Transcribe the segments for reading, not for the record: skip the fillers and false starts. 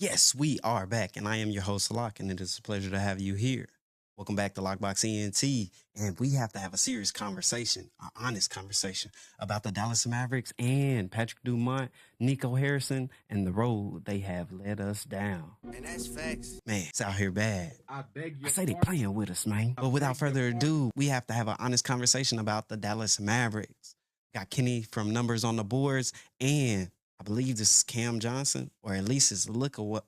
Yes, we are back, and I am your host, Lock, and it is a pleasure to have you here. Welcome back to Lockbox ENT, and we have to have a serious conversation, an honest conversation about the Dallas Mavericks and Patrick Dumont, Nico Harrison, and the road they have led us down. And that's facts. Man, it's out here bad. I I say they playing with us, man. But without further ado, we have to have an honest conversation about the Dallas Mavericks. Got Kenny from Numbers on the Boards, and I believe this is Cam Johnson, or at least his look a lot.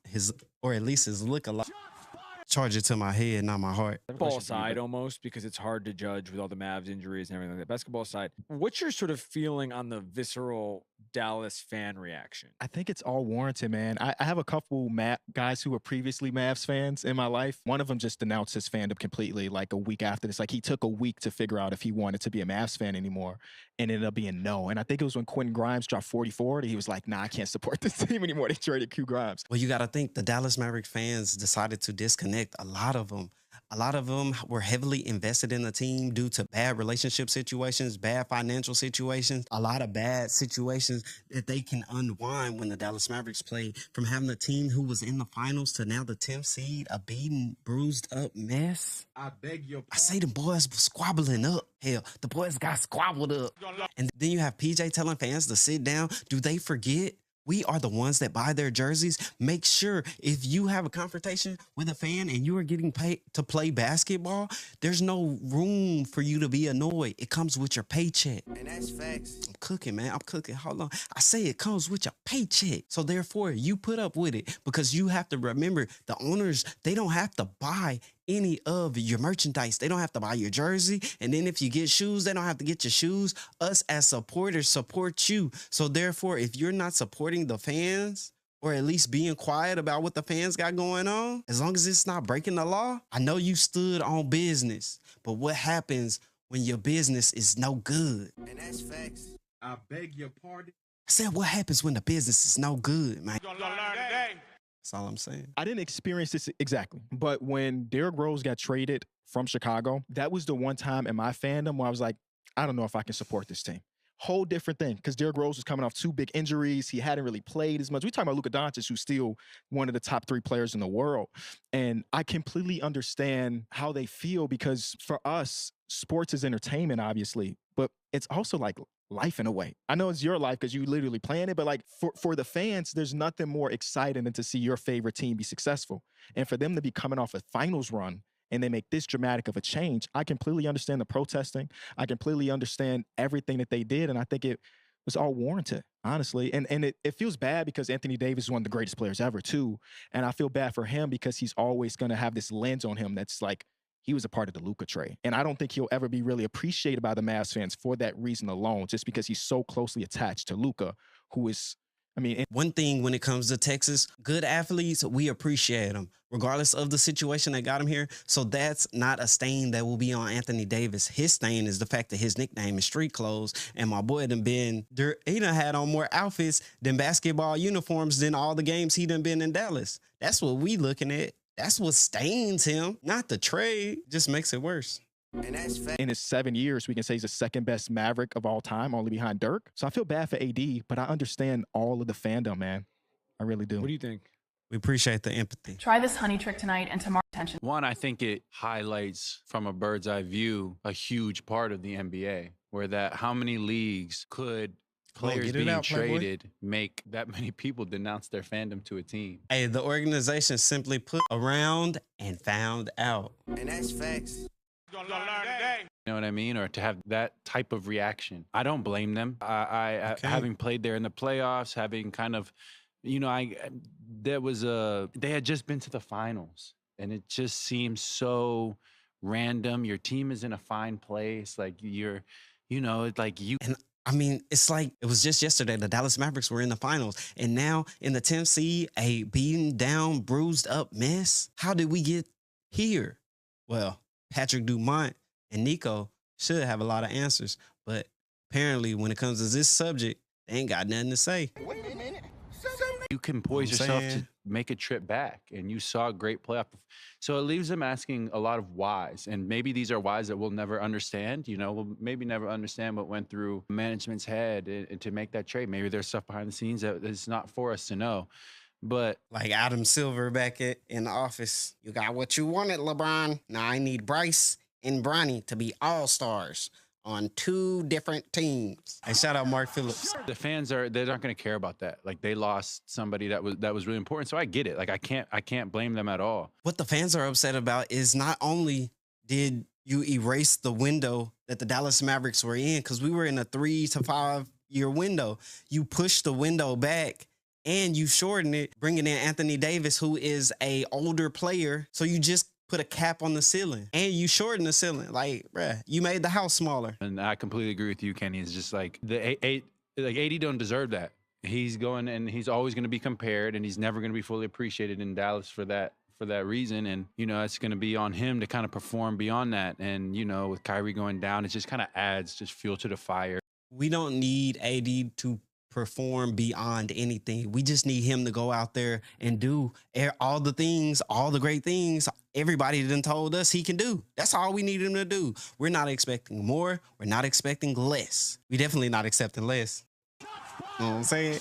Charge it to my head, not my heart. Basketball side almost, because it's hard to judge with all the Mavs injuries and everything like that. Basketball side, what's your sort of feeling on the visceral Dallas fan reaction? I think it's all warranted, man. I have a couple guys who were previously Mavs fans in my life. One of them just denounced his fandom completely like a week after this. Like he took a week to figure out if he wanted to be a Mavs fan anymore and ended up being no. And I think it was when Quentin Grimes dropped 44 that he was like, nah, I can't support this team anymore. They traded Q Grimes. Well, you got to think the Dallas Maverick fans decided to disconnect. A lot of them were heavily invested in the team due to bad relationship situations, bad financial situations, a lot of bad situations that they can unwind when the Dallas Mavericks play, from having a team who was in the finals to now the 10th seed, a beaten, bruised up mess. I beg your I say the boys were squabbling up. Hell, the boys got squabbled up. And then you have PJ telling fans to sit down. Do they forget? We are the ones that buy their jerseys. Make sure if you have a confrontation with a fan and you are getting paid to play basketball, there's no room for you to be annoyed. It comes with your paycheck. And that's facts. I'm cooking, man. I'm cooking. Hold on. I say it comes with your paycheck. So therefore, you put up with it because you have to remember the owners, they don't have to buy any of your merchandise. They don't have to buy your jersey. And then if you get shoes, they don't have to get your shoes. Us as supporters support you. So therefore, if you're not supporting the fans, or at least being quiet about what the fans got going on, as long as it's not breaking the law, I know you stood on business. But what happens when your business is no good? And that's facts. I beg your pardon. I said, what happens when the business is no good, man? You're gonna learn today. That's all I'm saying. I didn't experience this exactly, but when Derrick Rose got traded from Chicago, that was the one time in my fandom where I was like, I don't know if I can support this team. Whole different thing, because Derrick Rose was coming off 2 big injuries. He hadn't really played as much. We talk about Luka Doncic, who's still one of the top 3 players in the world. And I completely understand how they feel, because for us, sports is entertainment, obviously, but it's also like life in a way. I know it's your life because you literally playing it, but like for the fans, there's nothing more exciting than to see your favorite team be successful. And for them to be coming off a finals run and they make this dramatic of a change, I completely understand the protesting. I completely understand everything that they did. And I think it was all warranted, honestly. And it feels bad because Anthony Davis is one of the greatest players ever too. And I feel bad for him because he's always going to have this lens on him that's like, he was a part of the Luka trade. And I don't think he'll ever be really appreciated by the Mavs fans for that reason alone, just because he's so closely attached to Luka, who is, I mean, one thing when it comes to Texas, good athletes, we appreciate them, regardless of the situation that got him here. So that's not a stain that will be on Anthony Davis. His stain is the fact that his nickname is Street Clothes. And my boy he done had on more outfits than basketball uniforms than all the games he done been in Dallas. That's what we looking at. That's what stains him, not the trade. Just makes it worse. And that's facts. in his 7 years, we can say he's the second best Maverick of all time, only behind Dirk. So I feel bad for AD, but I understand all of the fandom, man. I really do. What do you think? We appreciate the empathy. Try this honey trick tonight and tomorrow attention. One, I think it highlights from a bird's eye view a huge part of the NBA, where that how many leagues could players get it being out, Playboy. traded make that many people denounce their fandom to a team. Hey, the organization simply put around and found out. And that's facts. You're gonna learn today. You know what I mean? Or to have that type of reaction. I don't blame them. I Okay. having played there in the playoffs, having kind of, you know, they had just been to the finals, and it just seems so random. Your team is in a fine place, like it's like you. And I mean, it's like it was just yesterday. The Dallas Mavericks were in the finals, and now in the 10th seed, a beaten down, bruised up mess. How did we get here? Well, Patrick Dumont and Nico should have a lot of answers, but apparently, when it comes to this subject, they ain't got nothing to say. You can poise I'm yourself saying. to make a trip back, and you saw a great playoff. So it leaves them asking a lot of whys, and maybe these are whys that we'll never understand. We'll maybe never understand what went through management's head and to make that trade. Maybe there's stuff behind the scenes that is not for us to know. But Like Adam Silver back in the office. You got what you wanted, LeBron. Now I need Bryce and Bronny to be all-stars on 2 different teams. Hey, shout out Mark Phillips. the fans they're not going to care about that. Like they lost somebody that was really important. So I get it. Like I can't blame them at all. What the fans are upset about is not only did you erase the window that the Dallas Mavericks were in, because we were in a 3 to 5 year window, you pushed the window back and you shortened it, bringing in Anthony Davis, who is a older player. So you just put a cap on the ceiling and you shortened the ceiling. Like, bruh, you made the house smaller. And I completely agree with you, Kenny. It's just like like AD don't deserve that. He's going and he's always going to be compared, and he's never going to be fully appreciated in Dallas for that reason. And, you know, it's going to be on him to kind of perform beyond that. And, you know, with Kyrie going down, it just kind of adds just fuel to the fire. We don't need AD to perform beyond anything. We just need him to go out there and do all the things, all the great things everybody done told us he can do. That's all we need him to do. We're not expecting more. We're not expecting less. We definitely not accepting less. You know what I'm saying?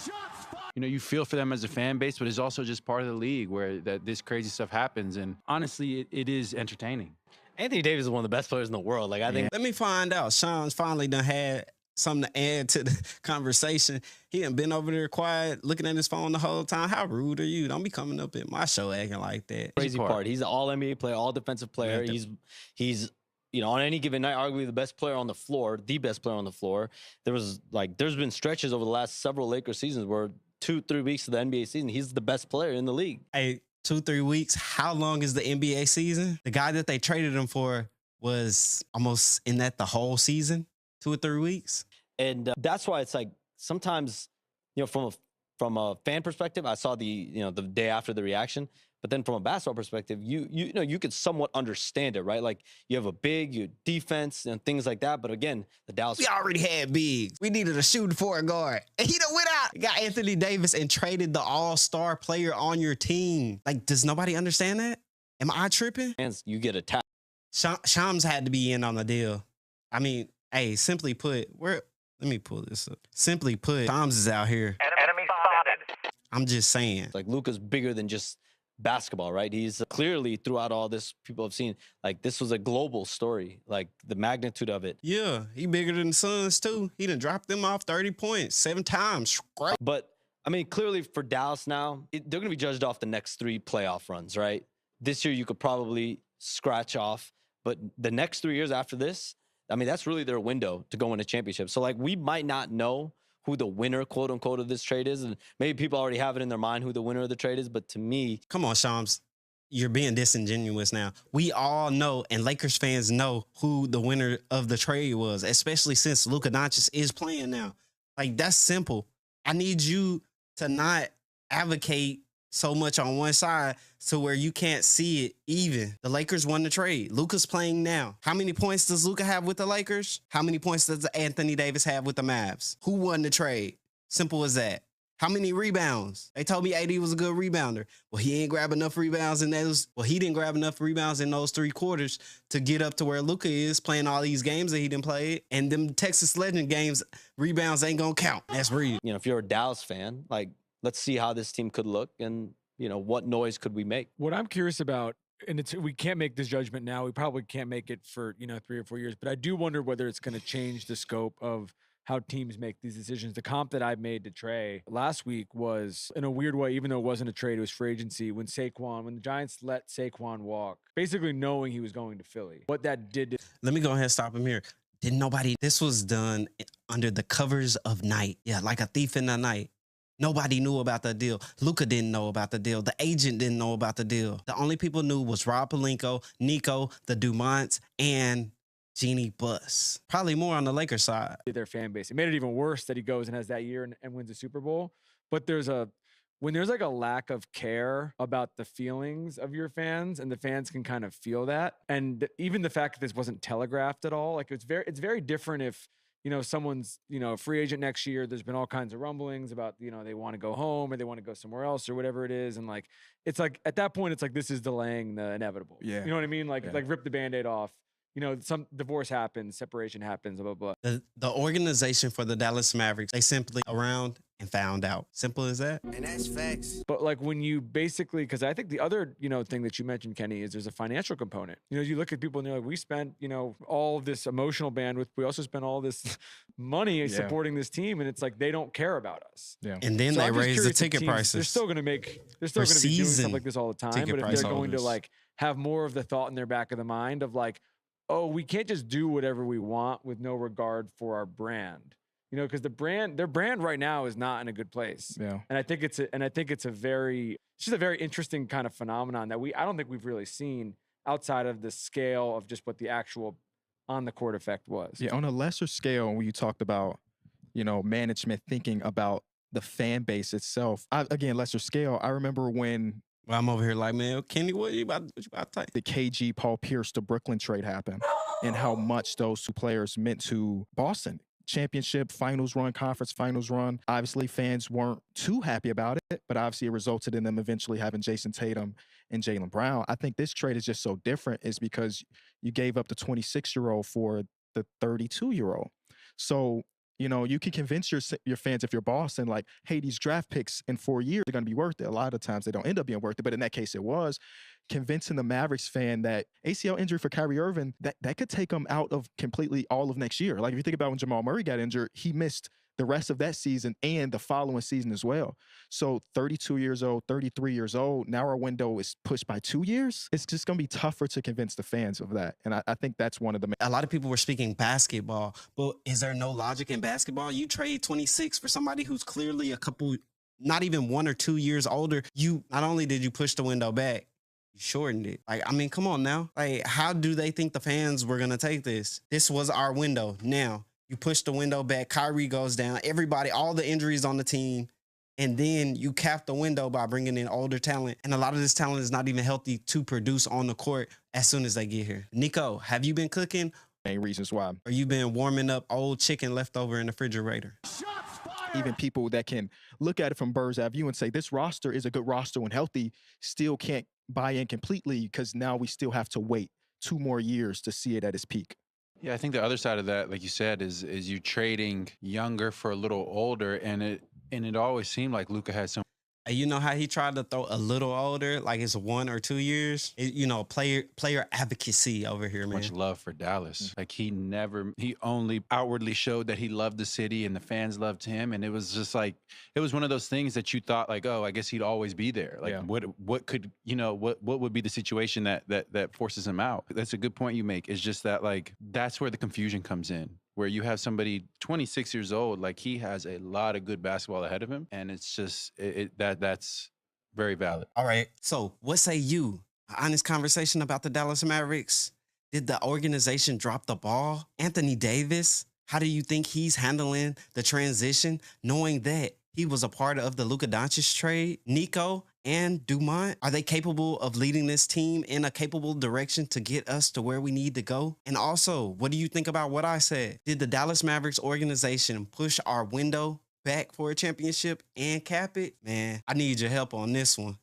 You know, you feel for them as a fan base, but it's also just part of the league where this crazy stuff happens. And honestly, it is entertaining. Anthony Davis is one of the best players in the world. Like I think Let me find out. Sean's finally done had something to add to the conversation. He done been over there quiet, looking at his phone the whole time. How rude are you? Don't be coming up at my show acting like that. crazy part. He's an all NBA player, all defensive player. Yeah, He's you know, on any given night, arguably the best player on the floor, the best player on the floor. There's been stretches over the last several Lakers seasons where 2-3 weeks of the NBA season, he's the best player in the league. Hey, 2-3 weeks. How long is the NBA season? The guy that they traded him for was almost in that the whole season, 2 or 3 weeks. And that's why it's like sometimes, you know, from a fan perspective, I saw the day after the reaction. But then from a basketball perspective, you know, you could somewhat understand it, right? Like you have a big, you defense and things like that. But again, the Dallas. We already had bigs. We needed a shooting forward guard. And he done went out. Got Anthony Davis and traded the all-star player on your team. Like, does nobody understand that? Am I tripping? Fans, you get attacked. Shams had to be in on the deal. I mean, hey, simply put, let me pull this up. Simply put, Shams is out here. Enemy spotted. I'm just saying. Like Luka's bigger than just basketball, right? He's clearly throughout all this, people have seen like this was a global story, like the magnitude of it. Yeah, he bigger than the Suns too. He done dropped them off 30 points 7 times. Great. But I mean, clearly for Dallas now, they're going to be judged off the next 3 playoff runs, right? This year you could probably scratch off, but the next 3 years after this, I mean, that's really their window to go win a championship. So like we might not know who the winner, quote unquote, of this trade is. And maybe people already have it in their mind who the winner of the trade is. But to me, come on, Shams. You're being disingenuous now. We all know, and Lakers fans know who the winner of the trade was, especially since Luka Doncic is playing now. Like, that's simple. I need you to not advocate so much on one side to where you can't see it even. The Lakers won the trade. Luka's playing now. How many points does Luka have with the Lakers? How many points does Anthony Davis have with the Mavs? Who won the trade? Simple as that. How many rebounds? They told me AD was a good rebounder. Well, he ain't grab enough rebounds in those. Well, he didn't grab enough rebounds in those 3 quarters to get up to where Luka is playing all these games that he didn't play. And them Texas Legend games, rebounds ain't gonna count. That's real. you know, if you're a Dallas fan, like let's see how this team could look and, you know, what noise could we make? What I'm curious about, and we can't make this judgment now. We probably can't make it for, 3 or 4 years, but I do wonder whether it's going to change the scope of how teams make these decisions. The comp that I made to Trey last week was, in a weird way, even though it wasn't a trade, it was free agency, when the Giants let Saquon walk, basically knowing he was going to Philly. What that did to Let me go ahead and stop him here. This was done under the covers of night. Yeah, like a thief in the night. Nobody knew about the deal. Luka didn't know about the deal. The agent didn't know about the deal. The only people knew was Rob Pelinka, Nico, the Dumonts, and Jeannie Buss. Probably more on the Lakers side. their fan base. It made it even worse that he goes and has that year and wins a Super Bowl. But when there's like a lack of care about the feelings of your fans, and the fans can kind of feel that, and even the fact that this wasn't telegraphed at all, like it's very different if, someone's, a free agent next year. There's been all kinds of rumblings about, they want to go home or they want to go somewhere else or whatever it is. And like, it's like, at that point, it's like, this is delaying the inevitable. Yeah. You know what I mean? Like, Yeah. like rip the Band-Aid off. you know, some divorce happens, separation happens, blah, blah, blah. The organization for the Dallas Mavericks, they simply around and found out. Simple as that. And that's facts. But like when you basically, because I think the other, you know, thing that you mentioned, Kenny, is there's a financial component. You know, you look at people and they're like, we spent, you know, all of this emotional bandwidth. We also spent all this money supporting this team. And it's like, they don't care about us. Yeah. And then So they I'm just raise the curious if ticket teams, prices. They're still going to be doing season stuff like this all the time. ticket But if price they're going to holders. like have more of the thought in their back of the mind of like, oh, we can't just do whatever we want with no regard for our brand. You know, because their brand right now is not in a good place. Yeah. And I think it's it's just a very interesting kind of phenomenon that I don't think we've really seen outside of the scale of just what the actual on the court effect was. Yeah, on a lesser scale, when you talked about, you know, management thinking about the fan base itself, again, lesser scale, I remember when Well, I'm over here like, man, Kenny, what you about to type? the KG Paul Pierce to Brooklyn trade happened and how much those two players meant to Boston. Championship finals run, conference finals run. Obviously, fans weren't too happy about it, but obviously it resulted in them eventually having Jason Tatum and Jaylen Brown. I think this trade is just so different is because you gave up the 26-year-old for the 32-year-old. So, you know, you can convince your fans if you're Boston, like, hey, these draft picks in 4 years are going to be worth it. A lot of times they don't end up being worth it, but in that case it was. Convincing the Mavericks fan that ACL injury for Kyrie Irving, that could take him out of completely all of next year. Like if you think about when Jamal Murray got injured, he missed the rest of that season and the following season as well. So 32 years old, 33 years old, now our window is pushed by 2 years. It's just going to be tougher to convince the fans of that. And I think that's one of the A lot of people were speaking basketball, but is there no logic in basketball? You trade 26 for somebody who's clearly a couple, not even 1 or 2 years older. You not only did you push the window back, you shortened it. Like, I mean, come on now. Like, how do they think the fans were gonna take this? This was our window. Now you push the window back. Kyrie goes down. Everybody, all the injuries on the team. And then you cap the window by bringing in older talent. And a lot of this talent is not even healthy to produce on the court as soon as they get here. Nico, have you been cooking? main reasons why. Or you been warming up old chicken left over in the refrigerator? Even people that can look at it from bird's eye view and say this roster is a good roster when healthy still can't buy in completely because now we still have to wait 2 more years to see it at its peak. Yeah, I think the other side of that, like you said, is you trading younger for a little older, and it always seemed like Luka had some And you know how he tried to throw a little older, like it's 1 or 2 years? You know, player advocacy over here, man. much love for Dallas. Like he only outwardly showed that he loved the city and the fans loved him. And it was just like, it was one of those things that you thought like, oh, I guess he'd always be there. Like Yeah. what could, you know, what would be the situation that forces him out? That's a good point you make. It's just that like, that's where the confusion comes in. Where you have somebody 26 years old, like he has a lot of good basketball ahead of him. And it's just, that's very valid. All right. So what say you? An honest conversation about the Dallas Mavericks. Did the organization drop the ball? Anthony Davis, how do you think he's handling the transition, knowing that he was a part of the Luka Doncic trade? Nico and Dumont, are they capable of leading this team in a capable direction to get us to where we need to go? And also, what do you think about what I said? Did the Dallas Mavericks organization push our window back for a championship and cap it? Man, I need your help on this one.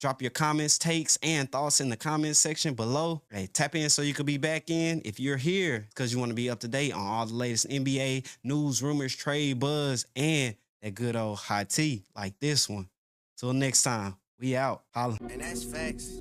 Drop your comments, takes, and thoughts in the comments section below. Hey, tap in so you can be back in. If you're here, because you want to be up to date on all the latest NBA news, rumors, trade, buzz, and that good old hot tea like this one. Till next time, we out. Holla. And that's facts.